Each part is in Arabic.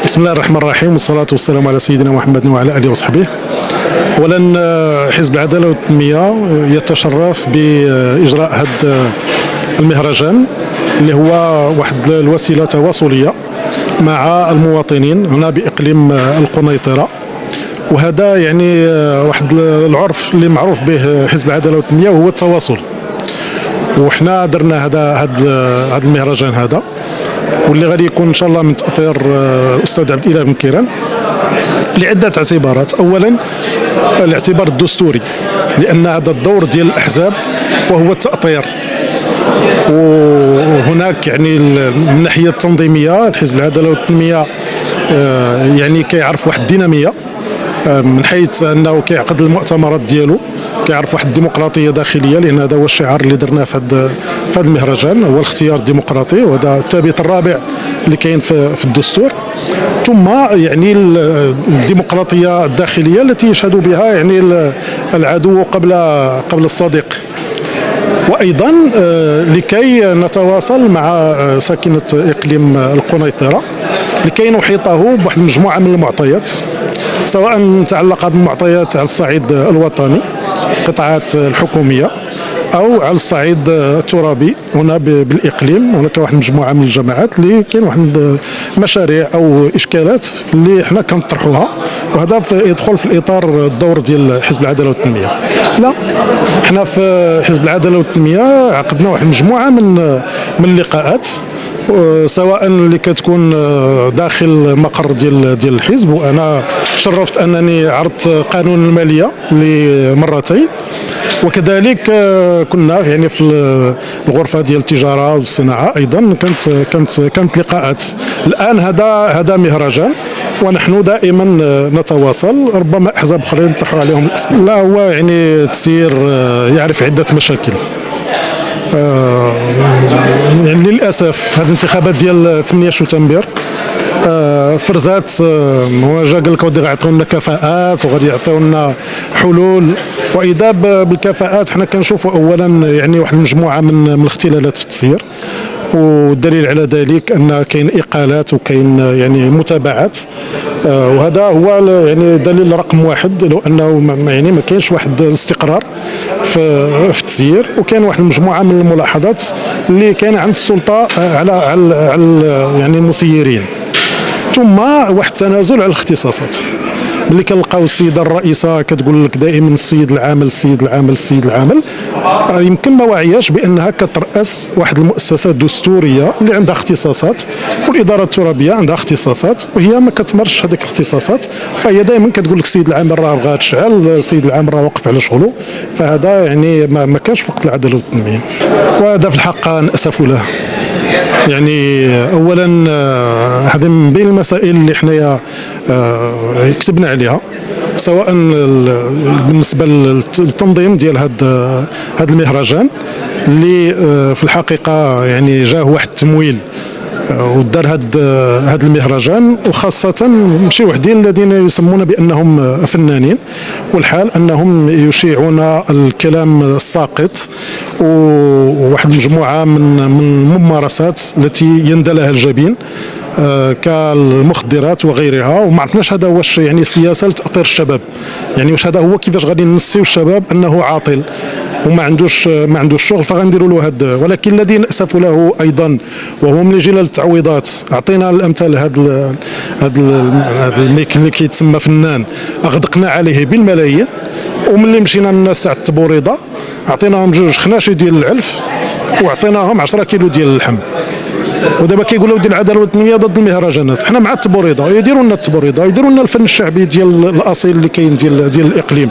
بسم الله الرحمن الرحيم، والصلاة والسلام على سيدنا محمد وعلى آله وصحبه. أولا، حزب العدالة والتنمية يتشرف بإجراء هذا المهرجان اللي هو واحد الوسيلة تواصلية مع المواطنين هنا بإقليم القنيطرة. وهذا يعني واحد العرف اللي معروف به حزب العدالة والتنمية وهو التواصل. وحنا درنا هذا المهرجان هذا، واللي غادي يكون ان شاء الله من تاطير الاستاذ عبد الاله بن كيران لعده اعتبارات. اولا، الاعتبار الدستوري، لان هذا الدور ديال الاحزاب وهو التاطير. وهناك يعني من الناحيه التنظيميه الحزب العداله والتنميه يعني كيعرف واحد الديناميه من حيث انه كيعقد المؤتمرات ديالو، كيعرف واحد الديمقراطيه داخليه، لان هذا هو الشعار اللي درناه في هذا المهرجان، هو الاختيار الديمقراطي، وهذا الثابت الرابع اللي كاين في الدستور. ثم يعني الديمقراطيه الداخليه التي يشهد بها يعني العدو قبل الصديق. وايضا لكي نتواصل مع ساكنه اقليم القنيطره لكي نحيطه بواحد المجموعه من المعطيات، سواء متعلقه بالمعطيات على الصعيد الوطني، القطاعات الحكوميه، او على الصعيد الترابي هنا بالاقليم. هناك واحد المجموعه من الجماعات اللي كاين واحد المشاريع او اشكالات اللي حنا كنطرحوها، وهذا يدخل في الاطار الدور ديال حزب العداله والتنميه. لا، حنا في حزب العداله والتنميه عقدنا واحد المجموعه من اللقاءات، سواء اللي كتكون داخل مقر ديال الحزب. وانا شرفت انني عرضت قانون الماليه لمرتين، وكذلك كنا يعني في الغرفه ديال التجاره والصناعه ايضا كانت لقاءات. الان هذا مهرجان، ونحن دائما نتواصل. ربما احزاب اخرين نطرحوا عليهم الاسئله. لا، هو يعني تسيير يعرف عده مشاكل. يعني للاسف هذه الانتخابات ديال 8 شتنبر فرزات. هو جا قال لك غادي يعطيونا كفاءات وغادي يعطيونا حلول، واذا بالكفاءات حنا كنشوفوا اولا يعني واحد المجموعه من الاختلالات في التسيير، والدليل على ذلك ان كاين اقالات وكاين يعني متابعات. وهذا هو يعني دليل رقم واحد، لو انه يعني ما كاينش واحد الاستقرار في التسيير، وكاين واحد المجموعه من الملاحظات اللي كاينه عند السلطه على يعني المسيرين. ثم واحد التنازل على الاختصاصات، اللي كنلقاو السيده الرئيسه كتقول لك دائما السيد العامل السيد العامل السيد العامل. يمكن ما واعياش بانها كترأس واحد المؤسسه دستوريه اللي عندها اختصاصات، والاداره الترابيه عندها اختصاصات، وهي ما كتمارسش هذيك الاختصاصات. فهي دائما كتقول لك السيد العامل راه بغا تشعل، السيد العامل راه واقف على شغله. فهذا يعني ما كانش في وقت العداله والتنميه، وهذا في الحق نأسف له. يعني اولا هذه من بين المسائل اللي حنايا كتبنا عليها، سواء بالنسبه للتنظيم ديال هذا المهرجان اللي في الحقيقه يعني جاه واحد التمويل ودار هذا المهرجان، وخاصة شي وحدين الذين يسمون بأنهم فنانين، والحال أنهم يشيعون الكلام الساقط وواحد المجموعة من الممارسات التي يندى لها الجبين كالمخدرات وغيرها. وما عرفناش هذا واش يعني سياسة لتأطير الشباب، يعني واش هذا هو كيفاش غادي ننسيو الشباب أنه عاطل وما عندوش شغل فغنديروا له هذا. ولكن الذي نأسف له ايضا وهو من جلال التعويضات. اعطينا الامثال هذا اللي كيتسمى فنان اغدقنا عليه بالملايين، وملي مشينا للناس على التبوريضه اعطيناهم 2 خناشي ديال العلف واعطيناهم 10 كيلو ديال اللحم. ودابا كيقولوا ديال العداله والتنميه ضد المهرجانات. حنا مع التبوريضه، يديروا لنا التبوريضه، يديروا لنا الفن الشعبي ديال الاصيل اللي كاين ديال الاقليم،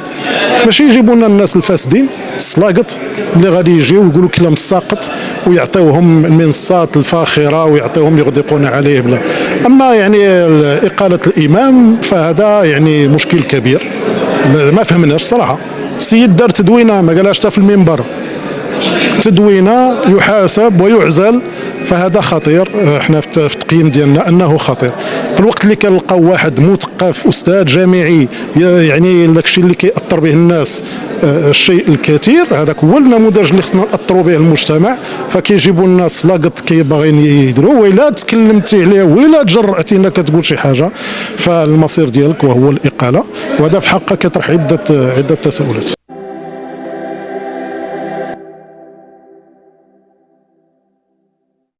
ماشي يجيبوا لنا الناس الفاسدين السلاقط اللي غادي يجيو ويقولوا كلام ساقط ويعطيوهم المنصات الفاخره ويعطيوهم يغدقون عليه بلا. اما يعني اقاله الامام فهذا يعني مشكل كبير ما فهمناش صراحه. السيد دار تدوينه ما قالهاش حتى في المنبر، تدوينه يحاسب ويعزل، فهذا خطير. احنا في التقييم ديالنا انه خطير. في الوقت اللي كنلقاو واحد مثقف استاذ جامعي يعني داكشي اللي كيأثر به الناس الشيء الكثير. هذاك هو النموذج اللي خصنا نأثروا به المجتمع. فكيجيبوا الناس لاقط باغيين يديروا، وإلا تكلمتي عليه وإلا تجرأتي انك تقول شي حاجه فالمصير ديالك وهو الاقاله. وهذا في حقك يطرح عده تساؤلات.